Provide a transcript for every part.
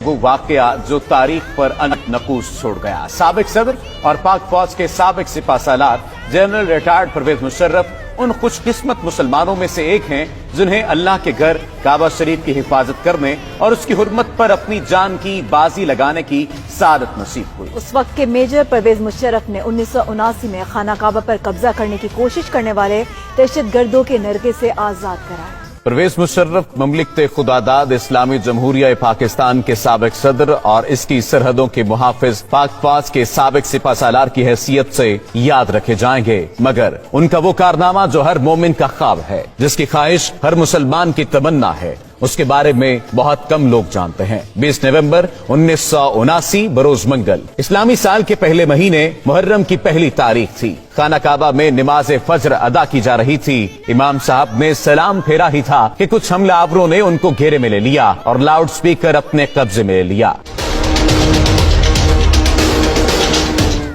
وہ واقعہ جو تاریخ پر نقوش چھوڑ گیا۔ سابق صدر اور پاک فوج کے سابق سپہ سالار جنرل ریٹائرڈ پرویز مشرف ان خوش قسمت مسلمانوں میں سے ایک ہیں جنہیں اللہ کے گھر کعبہ شریف کی حفاظت کرنے اور اس کی حرمت پر اپنی جان کی بازی لگانے کی سعادت نصیب ہوئی۔ اس وقت کے میجر پرویز مشرف نے 1979 میں خانہ کعبہ پر قبضہ کرنے کی کوشش کرنے والے دہشت گردوں کے نرغے سے آزاد کرایا۔ پرویز مشرف مملکت خداداد اسلامی جمہوریہ پاکستان کے سابق صدر اور اس کی سرحدوں کے محافظ پاک فوج کے سابق سپہ سالار کی حیثیت سے یاد رکھے جائیں گے، مگر ان کا وہ کارنامہ جو ہر مومن کا خواب ہے، جس کی خواہش ہر مسلمان کی تمنا ہے، اس کے بارے میں بہت کم لوگ جانتے ہیں۔ 20 نومبر 1979 بروز منگل اسلامی سال کے پہلے مہینے محرم کی پہلی تاریخ تھی۔ خانہ کعبہ میں نماز فجر ادا کی جا رہی تھی۔ امام صاحب نے سلام پھیرا ہی تھا کہ کچھ حملہ آوروں نے ان کو گھیرے میں لے لیا اور لاؤڈ سپیکر اپنے قبضے میں لے لیا۔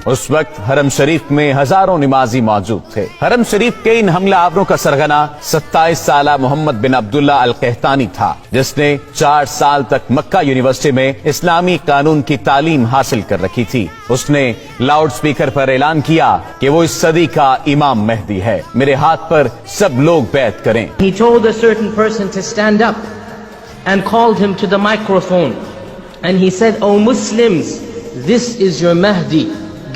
اس وقت حرم شریف میں ہزاروں نمازی موجود تھے۔ حرم شریف کے ان حملہ آوروں کا سرغنہ 27 سالہ محمد بن عبداللہ القحطانی تھا، جس نے 4 سال تک مکہ یونیورسٹی میں اسلامی قانون کی تعلیم حاصل کر رکھی تھی۔ اس نے لاؤڈ سپیکر پر اعلان کیا کہ وہ اس صدی کا امام مہدی ہے، میرے ہاتھ پر سب لوگ بیعت کریں۔ He told a certain person to stand up and called him to the microphone and he said, "O Muslims, this is your Mahdi.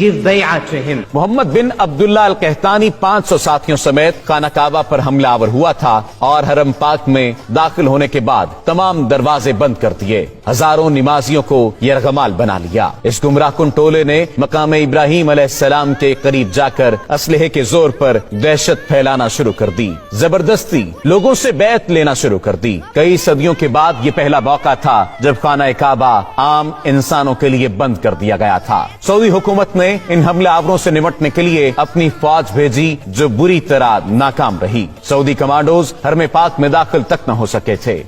Give bay'ah to him." محمد بن عبداللہ القحطانی 500 ساتھیوں سمیت خانہ کعبہ پر حملہ آور ہوا تھا اور حرم پاک میں داخل ہونے کے بعد تمام دروازے بند کر دیے۔ ہزاروں نمازیوں کو یرغمال بنا لیا۔ اس گمراہ کن ٹولے نے مقام ابراہیم علیہ السلام کے قریب جا کر اسلحے کے زور پر دہشت پھیلانا شروع کر دی، زبردستی لوگوں سے بیعت لینا شروع کر دی۔ کئی صدیوں کے بعد یہ پہلا موقع تھا جب خانہ کعبہ عام انسانوں کے لیے بند کر دیا گیا تھا۔ سعودی حکومت نے ان حملہ آوروں سے نمٹنے کے لیے اپنی فوج بھیجی جو بری طرح ناکام رہی۔ سعودی کمانڈوز حرم پاک میں داخل تک نہ ہو سکے تھے۔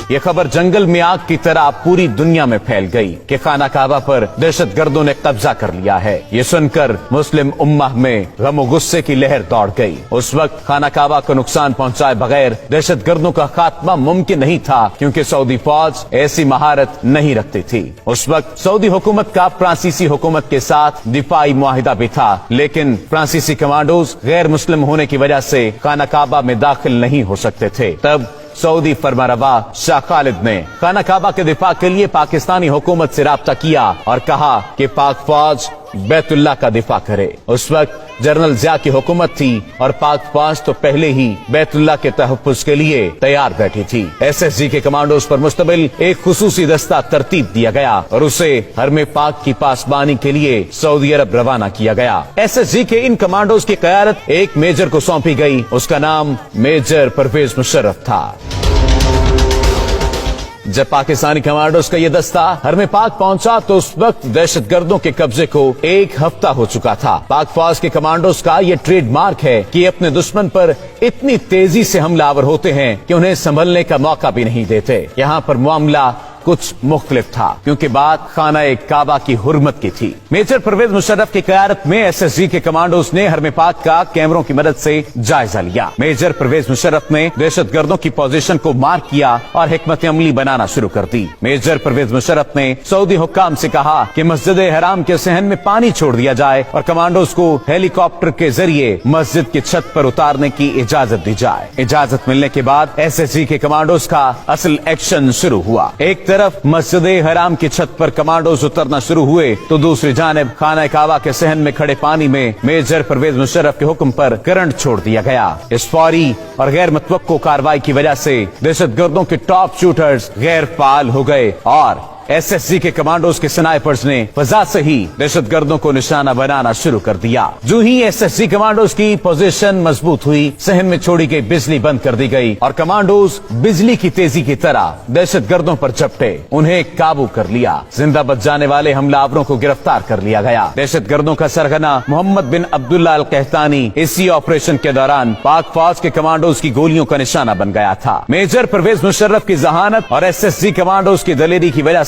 یہ خبر جنگل میں آگ کی طرح پوری دنیا میں پھیل گئی کہ خانہ کعبہ پر دہشت گردوں نے قبضہ کر لیا ہے۔ یہ سن کر مسلم امہ میں غم و غصے کی لہر دوڑ گئی۔ اس وقت خانہ کعبہ کو نقصان پہنچائے بغیر دہشت گردوں کا خاتمہ ممکن نہیں تھا، کیونکہ سعودی فوج ایسی مہارت نہیں رکھتی تھی۔ اس وقت سعودی حکومت کا فرانسیسی حکومت کے ساتھ دفاعی معاہدہ بھی تھا، لیکن فرانسیسی کمانڈوز غیر مسلم ہونے کی وجہ سے خانہ کعبہ میں داخل نہیں ہو سکتے تھے۔ تب سعودی فرمانروا شاہ خالد نے خانہ کعبہ کے دفاع کے لیے پاکستانی حکومت سے رابطہ کیا اور کہا کہ پاک فوج بیت اللہ کا دفاع کرے۔ اس وقت جنرل ضیاء کی حکومت تھی اور پاک فوج تو پہلے ہی بیت اللہ کے تحفظ کے لیے تیار بیٹھی تھی۔ SSG کے کمانڈوز پر مشتمل ایک خصوصی دستہ ترتیب دیا گیا اور اسے حرم پاک کی پاسبانی کے لیے سعودی عرب روانہ کیا گیا۔ SSG کے ان کمانڈوز کی قیادت ایک میجر کو سونپی گئی، اس کا نام میجر پرویز مشرف تھا۔ جب پاکستانی کمانڈوز کا یہ دستہ حرم پاک پہنچا تو اس وقت دہشت گردوں کے قبضے کو 1 ہفتہ ہو چکا تھا۔ پاک فوج کے کمانڈوز کا یہ ٹریڈ مارک ہے کہ اپنے دشمن پر اتنی تیزی سے حملہ آور ہوتے ہیں کہ انہیں سنبھلنے کا موقع بھی نہیں دیتے۔ یہاں پر معاملہ کچھ مختلف تھا، کیونکہ بات خانہ کعبہ کی حرمت کی تھی۔ میجر پرویز مشرف کی قیادت میں SSG کے کمانڈوز نے حرم پاک کا کیمروں کی مدد سے جائزہ لیا۔ میجر پرویز مشرف نے دہشت گردوں کی پوزیشن کو مارک کیا اور حکمت عملی بنانا شروع کر دی۔ میجر پرویز مشرف نے سعودی حکام سے کہا کہ مسجد حرام کے صحن میں پانی چھوڑ دیا جائے اور کمانڈوز کو ہیلی کاپٹر کے ذریعے مسجد کی چھت پر اتارنے کی اجازت دی جائے۔ اجازت ملنے کے بعد SSG کے کمانڈوز کا اصل ایکشن شروع ہوا۔ ایک طرف مسجد حرام کی چھت پر کمانڈوز اترنا شروع ہوئے تو دوسری جانب خانہ کعبہ کے صحن میں کھڑے پانی میں میجر پرویز مشرف کے حکم پر کرنٹ چھوڑ دیا گیا۔ اس فوری اور غیر متوقع کارروائی کی وجہ سے دہشت گردوں کے ٹاپ شوٹرز غیر فعال ہو گئے اور SSG کے کمانڈوز کے سنائپرز نے فضا سے ہی دہشت گردوں کو نشانہ بنانا شروع کر دیا۔ جو ہی SSG کمانڈوز کی پوزیشن مضبوط ہوئی، صحن میں چھوڑی گئی بجلی بند کر دی گئی اور کمانڈوز بجلی کی تیزی کی طرح دہشت گردوں پر جھپٹے، انہیں قابو کر لیا۔ زندہ بچ جانے والے حملہ آوروں کو گرفتار کر لیا گیا۔ دہشت گردوں کا سرغنہ محمد بن عبداللہ القحطانی اسی آپریشن کے دوران پاک فوج کے کمانڈوز کی گولیوں کا نشانہ بن گیا تھا۔ میجر پرویز مشرف کی ذہانت اور SSG کمانڈوز کی دلیری کی وجہ